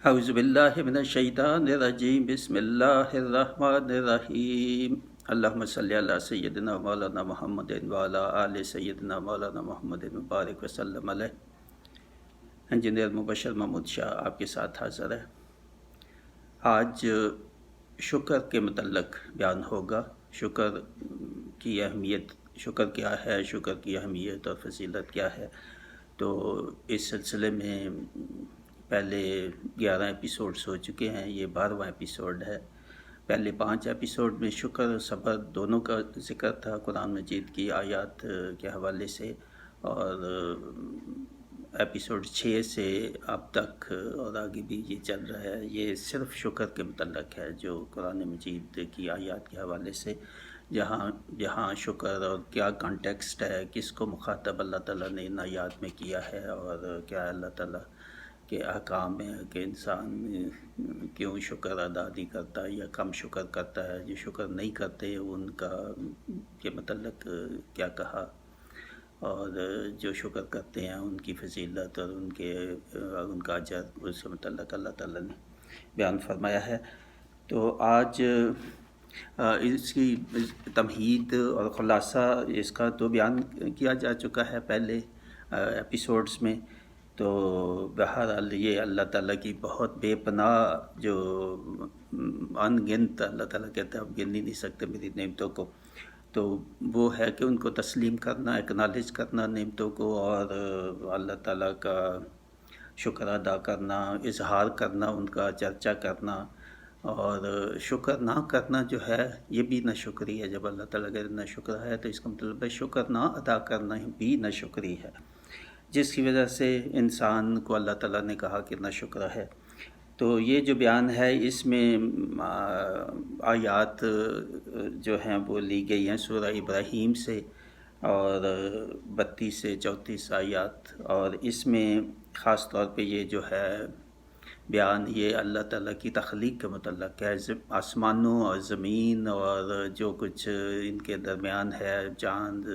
اعوذ باللہ من الشیطان الرجیم بسم اللہ الرحمن الرحیم اللہم صلی علی سیدنا مولانا محمد وعلی آل سیدنا مولانا محمد مبارک وسلم علیہ۔ انجینئر مبشر محمود شاہ آپ کے ساتھ حاضر ہے۔ آج شکر کے متعلق بیان ہوگا۔ شکر کی اہمیت، شکر کیا ہے، شکر کی اہمیت اور فضیلت کیا ہے۔ تو اس سلسلے میں پہلے 11 ایپیسوڈز ہو چکے ہیں، یہ 12واں ایپیسوڈ ہے۔ پہلے 5 ایپیسوڈ میں شکر اور صبر دونوں کا ذکر تھا قرآن مجید کی آیات کے حوالے سے، اور ایپیسوڈ 6 سے اب تک اور آگے بھی یہ چل رہا ہے، یہ صرف شکر کے متعلق ہے، جو قرآن مجید کی آیات کے حوالے سے جہاں شکر اور کیا کانٹیکسٹ ہے، کس کو مخاطب اللہ تعالیٰ نے ان آیات میں کیا ہے، اور کیا اللہ تعالیٰ کے احکام ہے کہ انسان کیوں شکر ادا نہیں کرتا یا کم شکر کرتا ہے، جو شکر نہیں کرتے ان کا کے متعلق کیا کہا، اور جو شکر کرتے ہیں ان کی فضیلت اور ان کا اجر، اس سے متعلق اللہ تعالیٰ نے بیان فرمایا ہے۔ تو آج اس کی تمہید اور خلاصہ اس کا تو بیان کیا جا چکا ہے پہلے ایپیسوڈز میں۔ تو بہرحال یہ اللہ تعالیٰ کی بہت بے پناہ، جو ان گنت، اللہ تعالیٰ کہتا ہے آپ گن ہی نہیں سکتے میری نعمتوں کو، تو وہ ہے کہ ان کو تسلیم کرنا، اکنالج کرنا نعمتوں کو، اور اللہ تعالیٰ کا شکر ادا کرنا، اظہار کرنا، ان کا چرچا کرنا۔ اور شکر نہ کرنا جو ہے یہ بھی ناشکری ہے۔ جب اللہ تعالیٰ کا نہ شکر ہے تو اس کا مطلب ہے شکر نہ ادا کرنا بھی ناشکری ہے، جس کی وجہ سے انسان کو اللہ تعالیٰ نے کہا کہ ناشکر ہے۔ تو یہ جو بیان ہے اس میں آیات جو ہیں وہ لی گئی ہیں سورہ ابراہیم سے، اور 32 سے 34 آیات، اور اس میں خاص طور پہ یہ جو ہے بیان یہ اللہ تعالیٰ کی تخلیق کے متعلق ہے، آسمانوں اور زمین اور جو کچھ ان کے درمیان ہے، چاند،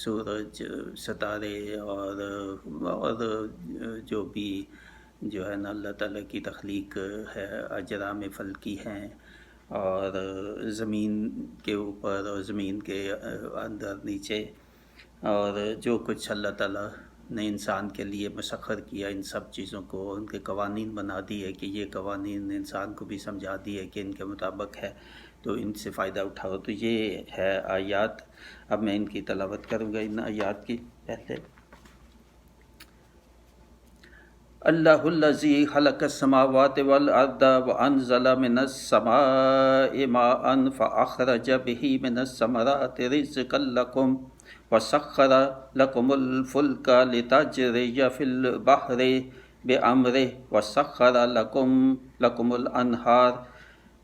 سورج، ستارے، اور جو بھی جو ہے نا اللہ تعالیٰ کی تخلیق ہے، اجرام فلکی ہیں، اور زمین کے اوپر اور زمین کے اندر نیچے، اور جو کچھ اللہ تعالیٰ نے انسان کے لیے مسخر کیا، ان سب چیزوں کو ان کے قوانین بنا دیے کہ یہ قوانین انسان کو بھی سمجھا دیے کہ ان کے مطابق ہے، تو ان سے فائدہ اٹھاؤ۔ تو یہ ہے آیات۔ اب میں ان کی تلاوت کروں گا ان آیات کی۔ پہلے اللہ الذی خلق السماوات والارض وانزل من السماء ماء فاخرج به من الثمرات رزقا لكم وسخر لكم الفلك لتجري في البحر بأمره وسخر لكم الانہار۔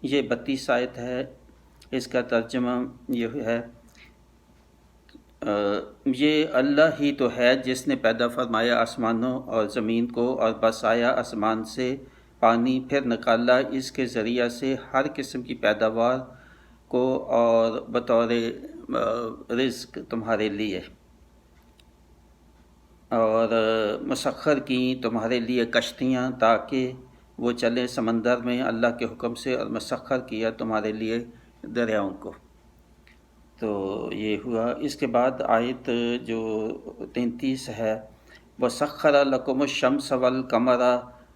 یہ 32 آیت ہے، اس کا ترجمہ یہ ہے یہ اللہ ہی تو ہے جس نے پیدا فرمایا آسمانوں اور زمین کو، اور برسایا آسمان سے پانی، پھر نکالا اس کے ذریعہ سے ہر قسم کی پیداوار کو، اور بطور رزق تمہارے لیے، اور مسخر کی تمہارے لیے کشتیاں تاکہ وہ چلیں سمندر میں اللہ کے حکم سے، اور مسخر کیا تمہارے لیے دریاؤں کو۔ تو یہ ہوا۔ اس کے بعد آیت جو 33 ہے، وَسَخَّرَ لَكُمُ الشَّمْسَ وَالْقَمَرَ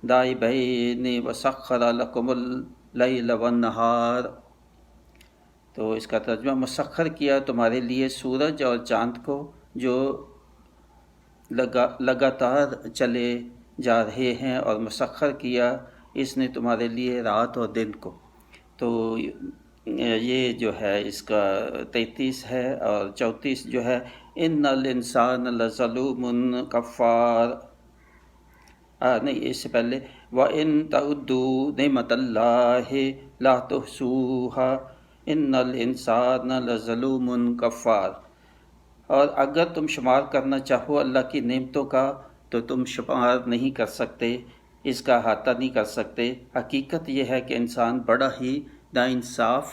دَائِبَيْنِ وَسَخَّرَ لَكُمُ اللَّيْلَ وَالنَّهَارَ۔ تو اس کا ترجمہ، مسخر کیا تمہارے لیے سورج اور چاند کو جو لگاتار چلے جا رہے ہیں، اور مسخر کیا اس نے تمہارے لیے رات اور دن کو۔ تو یہ جو ہے اس کا 33 ہے، اور 34 جو ہے، ان الانسان لظلوم کفار، نہیں اس سے پہلے، وَإِن تَعُدُّوا نِعْمَتَ اللَّهِ لَا تُحْصُوهَا إِنَّ الْإِنسَانَ لَظَلُومٌ کفار۔ اور اگر تم شمار کرنا چاہو اللہ کی نعمتوں کا تو تم شمار نہیں کر سکتے، اس کا احاطہ نہیں کر سکتے۔ حقیقت یہ ہے کہ انسان بڑا ہی ناانصاف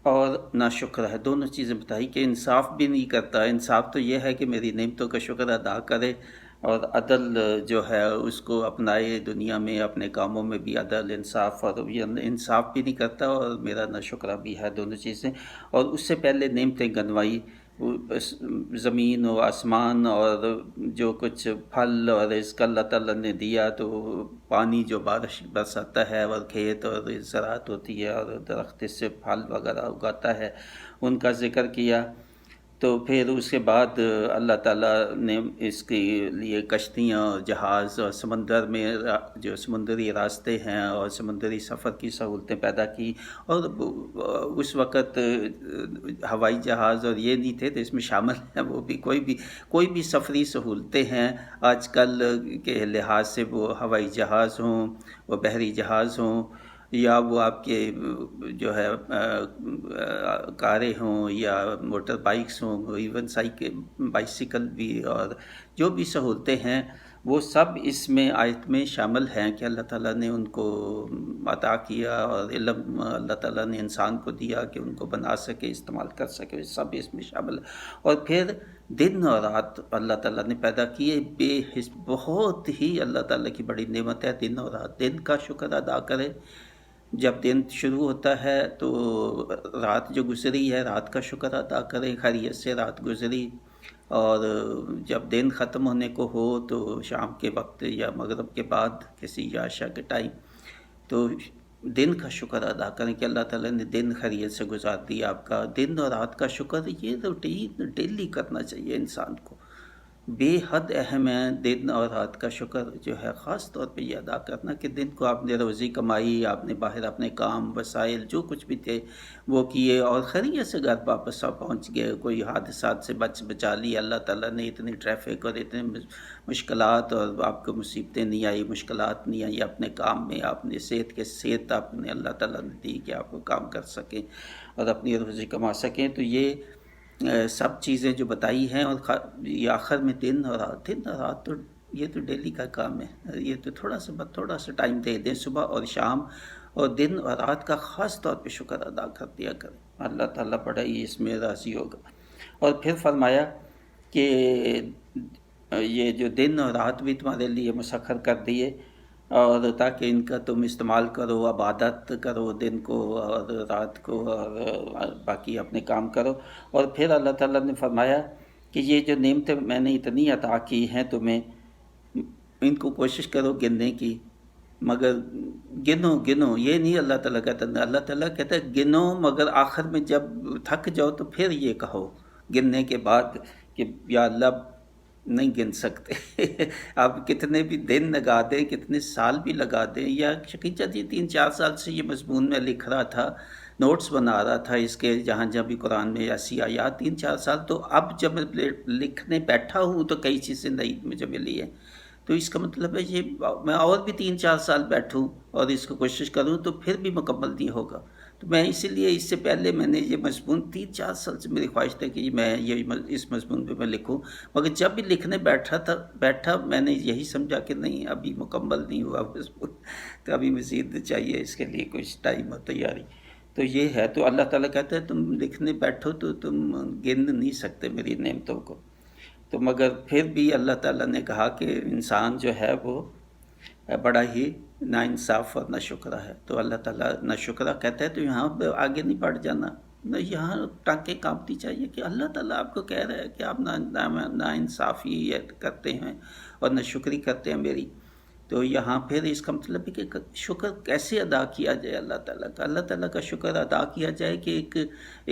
اور ناشکر ہے۔ دونوں چیزیں بتائی کہ انصاف بھی نہیں کرتا۔ انصاف تو یہ ہے کہ میری نعمتوں کا شکر ادا کرے، اور عدل جو ہے اس کو اپنائے دنیا میں، اپنے کاموں میں بھی عدل، انصاف، اور یہ انصاف بھی نہیں کرتا اور میرا ناشکرہ بھی ہے، دونوں چیزیں۔ اور اس سے پہلے نعمتیں گنوائی، زمین و آسمان اور جو کچھ پھل اور رزق اللہ تعالیٰ نے دیا، تو پانی جو بارش برساتا ہے اور کھیت اور زراعت ہوتی ہے اور درخت سے پھل وغیرہ اگاتا ہے، ان کا ذکر کیا۔ تو پھر اس کے بعد اللہ تعالیٰ نے اس کے لیے کشتیاں اور جہاز اور سمندر میں جو سمندری راستے ہیں اور سمندری سفر کی سہولتیں پیدا کی۔ اور اس وقت ہوائی جہاز اور یہ نہیں تھے، تو اس میں شامل ہیں وہ بھی کوئی بھی سفری سہولتیں ہیں آج کل کے لحاظ سے، وہ ہوائی جہاز ہوں، وہ بحری جہاز ہوں، یا وہ آپ کے جو ہے کاریں ہوں یا موٹر بائکس ہوں، ایون بائسیکل بھی، اور جو بھی سہولتیں ہیں وہ سب اس میں آیت میں شامل ہیں کہ اللہ تعالیٰ نے ان کو عطا کیا، اور علم اللہ تعالیٰ نے انسان کو دیا کہ ان کو بنا سکے، استعمال کر سکے، سب اس میں شامل ہے۔ اور پھر دن اور رات اللہ تعالیٰ نے پیدا کیے، بہت ہی اللہ تعالیٰ کی بڑی نعمت ہے دن اور رات۔ دن کا شکر ادا کرے، جب دن شروع ہوتا ہے تو رات جو گزری ہے رات کا شکر ادا کریں، خیریت سے رات گزری، اور جب دن ختم ہونے کو ہو تو شام کے وقت یا مغرب کے بعد کسی یا عشاء کے ٹائم تو دن کا شکر ادا کریں کہ اللہ تعالیٰ نے دن خیریت سے گزار دیا آپ کا۔ دن اور رات کا شکر یہ روٹین ڈیلی کرنا چاہیے انسان کو، بے حد اہم ہے دن اور رات کا شکر جو ہے، خاص طور پہ یہ ادا کرنا کہ دن کو آپ نے روزی کمائی، آپ نے باہر اپنے کام وسائل جو کچھ بھی تھے وہ کیے، اور خیریت سے گھر واپس پہنچ گئے، کوئی حادثات سے بچا لی اللہ تعالیٰ نے، اتنی ٹریفک اور اتنے مشکلات اور آپ کو مصیبتیں نہیں آئی، مشکلات نہیں آئی اپنے کام میں، آپ نے صحت آپ نے اللہ تعالیٰ نے دی کہ آپ کو کام کر سکیں اور اپنی روزی کما سکیں۔ تو یہ سب چیزیں جو بتائی ہیں، اور یہ آخر میں دن اور رات تو یہ تو ڈیلی کا کام ہے، یہ تو تھوڑا سا ٹائم دے دیں صبح اور شام، اور دن اور رات کا خاص طور پہ شکر ادا کر دیا کریں، اللہ تعالیٰ بڑا ہی اس میں راضی ہوگا۔ اور پھر فرمایا کہ یہ جو دن اور رات بھی تمہارے لیے مسخر کر دیے، اور تاکہ ان کا تم استعمال کرو، عبادت کرو دن کو اور رات کو، اور باقی اپنے کام کرو۔ اور پھر اللہ تعالیٰ نے فرمایا کہ یہ جو نعمتیں میں نے اتنی عطا کی ہیں تمہیں، ان کو کوشش کرو گننے کی، مگر گنو یہ نہیں اللہ تعالیٰ کہتا ہے، اللہ تعالیٰ کہتا ہے گنو، مگر آخر میں جب تھک جاؤ تو پھر یہ کہو گننے کے بعد کہ یا اللہ نہیں گن سکتے آپ کتنے بھی دن لگا دیں، کتنے سال بھی لگا دیں، یا شقیقہ جی 3-4 سال سے یہ مضمون میں لکھ رہا تھا، نوٹس بنا رہا تھا اس کے، جہاں بھی قرآن میں ایسی آیات 3-4 سال، تو اب جب میں لکھنے بیٹھا ہوں تو کئی چیزیں نئی مجھے ملی ہیں، تو اس کا مطلب ہے یہ میں اور بھی 3-4 سال بیٹھوں اور اس کو کوشش کروں تو پھر بھی مکمل نہیں ہوگا۔ تو میں اسی لیے اس سے پہلے میں نے یہ مضمون 3-4 سال سے میری خواہش تھی کہ میں اس مضمون پہ میں لکھوں، مگر جب بھی لکھنے بیٹھا میں نے یہی سمجھا کہ نہیں ابھی مکمل نہیں ہوا مضمون، تو ابھی مزید چاہیے اس کے لیے کچھ ٹائم اور تیاری۔ تو یہ ہے، تو اللہ تعالیٰ کہتا ہے تم لکھنے بیٹھو تو تم گن نہیں سکتے میری نعمتوں کو، تو مگر پھر بھی اللہ تعالیٰ نے کہا کہ انسان جو ہے وہ بڑا ہی ناانصاف اور ناشکرا ہے۔ تو اللہ تعالیٰ ناشکرا کہتا ہے تو یہاں پہ آگے نہیں بڑھ جانا، یہاں ٹانکیں کانپنی چاہیے کہ اللہ تعالیٰ آپ کو کہہ رہا ہے کہ آپ ناانصافی کرتے ہیں اور ناشکری کرتے ہیں میری۔ تو یہاں پھر اس کا مطلب ہے کہ شکر کیسے ادا کیا جائے اللہ تعالیٰ کا، اللہ تعالیٰ کا شکر ادا کیا جائے کہ ایک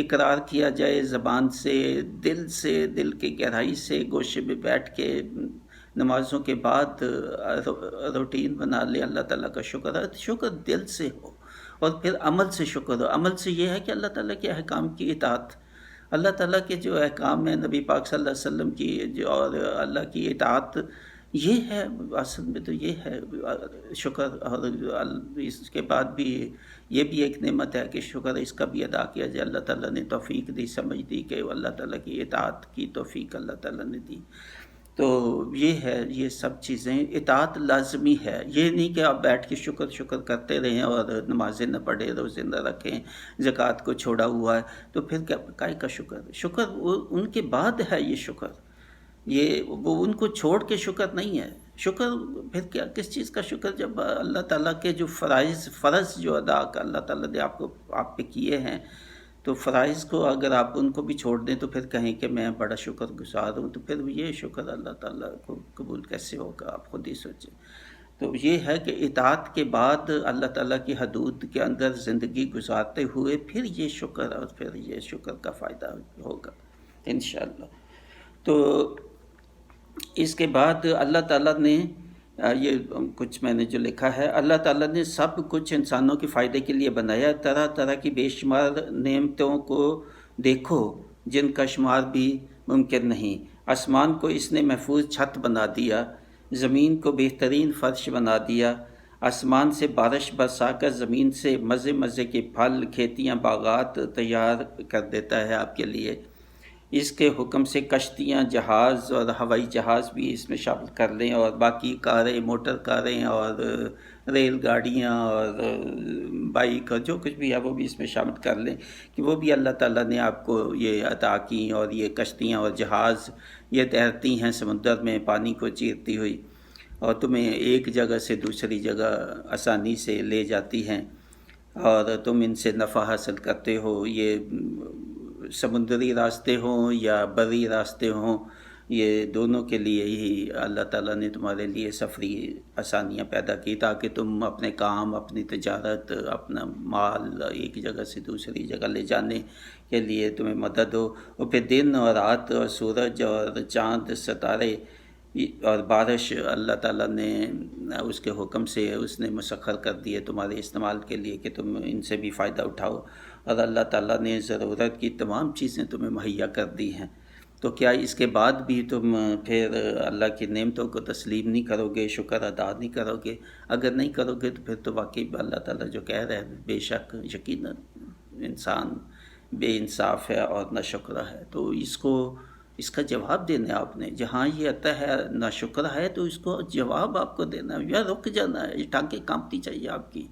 اقرار کیا جائے زبان سے، دل کے گہرائی سے، گوشے میں بیٹھ کے نمازوں کے بعد روٹین بنا لے اللہ تعالیٰ کا شکر دل سے ہو، اور پھر عمل سے شکر ہو۔ عمل سے یہ ہے کہ اللہ تعالیٰ کے احکام کی اطاعت، اللہ تعالیٰ کے جو احکام ہیں نبی پاک صلی اللہ علیہ وسلم کی اور اللہ کی اطاعت، یہ ہے اصل میں، تو یہ ہے شکر۔ اور اس کے بعد بھی یہ بھی ایک نعمت ہے کہ شکر اس کا بھی ادا کیا جائے، اللہ تعالیٰ نے توفیق دی، سمجھ دی کہ اللہ تعالیٰ کی اطاعت کی توفیق اللہ تعالیٰ نے دی۔ تو یہ ہے، یہ سب چیزیں اطاعت لازمی ہے، یہ نہیں کہ آپ بیٹھ کے شکر کرتے رہیں اور نمازیں نہ پڑھیں، روزے نہ رکھیں، زکوٰۃ کو چھوڑا ہوا ہے، تو پھر کیا کا شکر ان کے بعد ہے یہ شکر، یہ وہ ان کو چھوڑ کے شکر نہیں ہے. شکر پھر کیا، کس چیز کا شکر، جب اللہ تعالیٰ کے جو فرض جو ادا اللہ تعالیٰ نے آپ پہ کیے ہیں، تو فرائض کو اگر آپ ان کو بھی چھوڑ دیں تو پھر کہیں کہ میں بڑا شکر گزار ہوں، تو پھر یہ شکر اللہ تعالیٰ کو قبول کیسے ہوگا؟ آپ خود ہی سوچیں. تو یہ ہے کہ اطاعت کے بعد اللہ تعالیٰ کی حدود کے اندر زندگی گزارتے ہوئے پھر یہ شکر، اور پھر یہ شکر کا فائدہ ہوگا انشاءاللہ. تو اس کے بعد اللہ تعالیٰ نے یہ کچھ میں نے جو لکھا ہے، اللہ تعالیٰ نے سب کچھ انسانوں کے فائدے کے لیے بنایا. طرح طرح کی بے شمار نعمتوں کو دیکھو جن کا شمار بھی ممکن نہیں. آسمان کو اس نے محفوظ چھت بنا دیا، زمین کو بہترین فرش بنا دیا. آسمان سے بارش برسا کر زمین سے مزے مزے کے پھل، کھیتیاں، باغات تیار کر دیتا ہے آپ کے لیے. اس کے حکم سے کشتیاں، جہاز اور ہوائی جہاز بھی اس میں شامل کر لیں، اور باقی کاریں، موٹر کاریں اور ریل گاڑیاں اور بائک اور جو کچھ بھی ہے وہ بھی اس میں شامل کر لیں، کہ وہ بھی اللہ تعالیٰ نے آپ کو یہ عطا کی. اور یہ کشتیاں اور جہاز یہ تیرتی ہیں سمندر میں پانی کو چیرتی ہوئی، اور تمہیں ایک جگہ سے دوسری جگہ آسانی سے لے جاتی ہیں، اور تم ان سے نفع حاصل کرتے ہو. یہ سمندری راستے ہوں یا بری راستے ہوں، یہ دونوں کے لیے ہی اللہ تعالیٰ نے تمہارے لیے سفری آسانیاں پیدا کی، تاکہ تم اپنے کام، اپنی تجارت، اپنا مال ایک جگہ سے دوسری جگہ لے جانے کے لیے تمہیں مدد ہو. اور پھر دن اور رات اور سورج اور چاند، ستارے اور بارش اللہ تعالیٰ نے اس کے حکم سے اس نے مسخر کر دیے تمہارے استعمال کے لیے، کہ تم ان سے بھی فائدہ اٹھاؤ. اور اللہ تعالیٰ نے ضرورت کی تمام چیزیں تمہیں مہیا کر دی ہیں. تو کیا اس کے بعد بھی تم پھر اللہ کی نعمتوں کو تسلیم نہیں کرو گے، شکر ادا نہیں کرو گے؟ اگر نہیں کرو گے تو پھر تو واقعی اللہ تعالیٰ جو کہہ رہے ہیں بے شک یقیناً انسان بے انصاف ہے اور ناشکرہ ہے. تو اس کا جواب دینا ہے آپ نے. جہاں یہ آتا ہے ناشکرہ ہے تو اس کو جواب آپ کو دینا ہے، یا رک جانا ہے. یہ ٹانکیں کانپتی چاہیے آپ کی.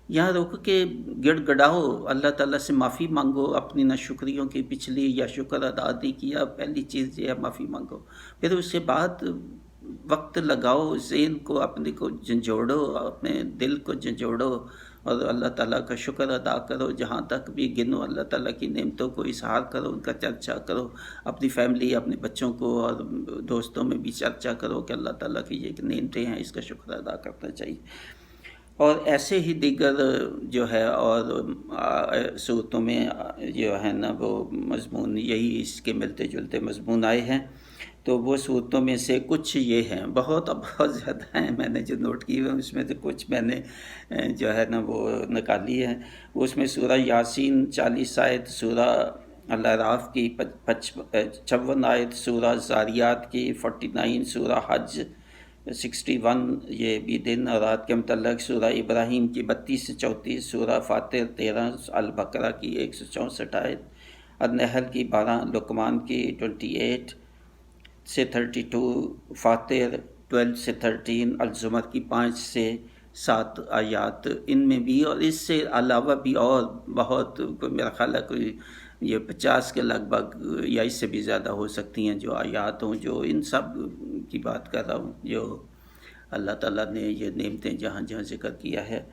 یہاں رک کے گڑ گڑاؤ، اللہ تعالیٰ سے معافی مانگو اپنی ناشکریوں کی پچھلی، یا شکر ادا نہیں کیا، پہلی چیز یہ ہے معافی مانگو. پھر اس کے بعد وقت لگاؤ، ذہن کو اپنے کو جھنجھوڑو، اپنے دل کو جھنجھوڑو، اور اللہ تعالیٰ کا شکر ادا کرو. جہاں تک بھی گنو اللہ تعالیٰ کی نعمتوں کو اظہار کرو، ان کا چرچا کرو، اپنی فیملی، اپنے بچوں کو اور دوستوں میں بھی چرچا کرو کہ اللہ تعالیٰ کی یہ نعمتیں ہیں، اس کا شکر ادا کرنا چاہیے. اور ایسے ہی دیگر جو ہے اور صورتوں میں جو ہے نا وہ مضمون یہی اس کے ملتے جلتے مضمون آئے ہیں. تو وہ صورتوں میں سے کچھ یہ ہیں، بہت زیادہ ہیں میں نے جو نوٹ کی ہوئے، اس میں سے کچھ میں نے جو ہے نا وہ نکالی ہیں. اس میں سورہ یاسین 40 آیت، سورہ الاعراف کی 56 آیت، سورہ زاریات کی 49، سورہ حج 61 یہ بھی دن اور رات کے متعلق، سورہ ابراہیم کی 32 سے 34، سورہ فاطر 13، البقرہ کی 164 آیت، النحل کی 12، لقمان کی 28 سے 32، فاطر 12 سے 13، الزمر کی 5 سے 7 آیات. ان میں بھی اور اس سے علاوہ بھی اور بہت، میرا خیال ہے کوئی یہ 50 کے لگ بھگ یا اس سے بھی زیادہ ہو سکتی ہیں جو آیات ہوں، جو ان سب کی بات کر رہا ہوں جو اللہ تعالیٰ نے یہ نعمتیں جہاں جہاں ذکر کیا ہے.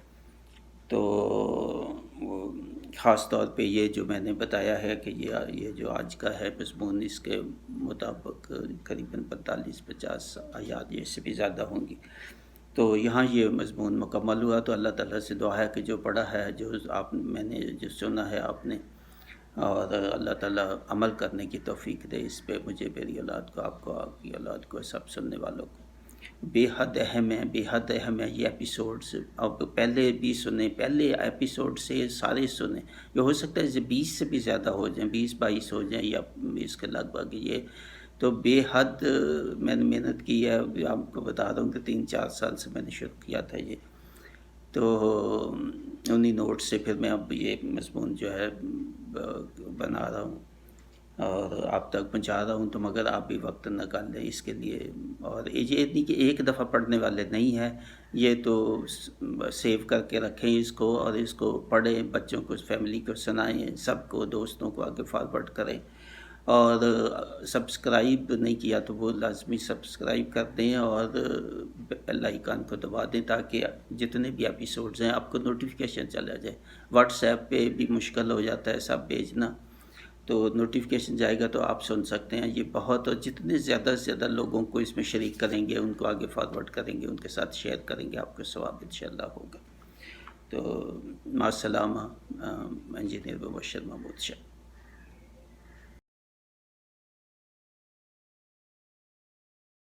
تو خاص طور پہ یہ جو میں نے بتایا ہے کہ یہ جو آج کا ہے مضمون، اس کے مطابق قریباً 45-50 آیات، یہ اس سے بھی زیادہ ہوں گی. تو یہاں یہ مضمون مکمل ہوا. تو اللہ تعالیٰ سے دعا ہے کہ جو پڑھا ہے، جو میں نے جو سنا ہے آپ نے، اور اللہ تعالیٰ عمل کرنے کی توفیق دے اس پہ، مجھے، میری اولاد کو، آپ کو، آپ کی اولاد کو، سب سننے والوں کو. بے حد اہم ہے، بے حد اہم ہے یہ ایپیسوڈز. اب پہلے بھی سنیں، پہلے ایپیسوڈ سے سارے سنیں. یہ ہو سکتا ہے 20 سے بھی زیادہ ہو جائیں، 20-22 ہو جائیں، یا اس کے لگ بھگ. یہ تو بے حد میں نے محنت کی ہے. آپ کو بتا رہا ہوں کہ 3-4 سال سے میں نے شروع کیا تھا یہ. تو انہی نوٹ سے پھر میں اب یہ مضمون جو ہے بنا رہا ہوں اور آپ تک پہنچا رہا ہوں. تو مگر آپ بھی وقت نکال لیں اس کے لیے. اور یہ نہیں کہ ایک دفعہ پڑھنے والے نہیں ہیں، یہ تو سیو کر کے رکھیں اس کو، اور اس کو پڑھیں، بچوں کو، فیملی کو سنائیں، سب کو، دوستوں کو آگے فارورڈ کریں. اور سبسکرائب نہیں کیا تو وہ لازمی سبسکرائب کر دیں اور بیل آئیکن کو دبا دیں تاکہ جتنے بھی ایپیسوڈز ہیں آپ کو نوٹیفیکیشن چلا جائے. واٹس ایپ پہ بھی مشکل ہو جاتا ہے سب بھیجنا، تو نوٹیفیکیشن جائے گا تو آپ سن سکتے ہیں. یہ بہت، اور جتنے زیادہ سے زیادہ لوگوں کو اس میں شریک کریں گے، ان کو آگے فارورڈ کریں گے، ان کے ساتھ شیئر کریں گے، آپ کو ثواب انشاءاللہ ہوگا. تو مع السلامہ، انجینئر مبشر محمود شاہ.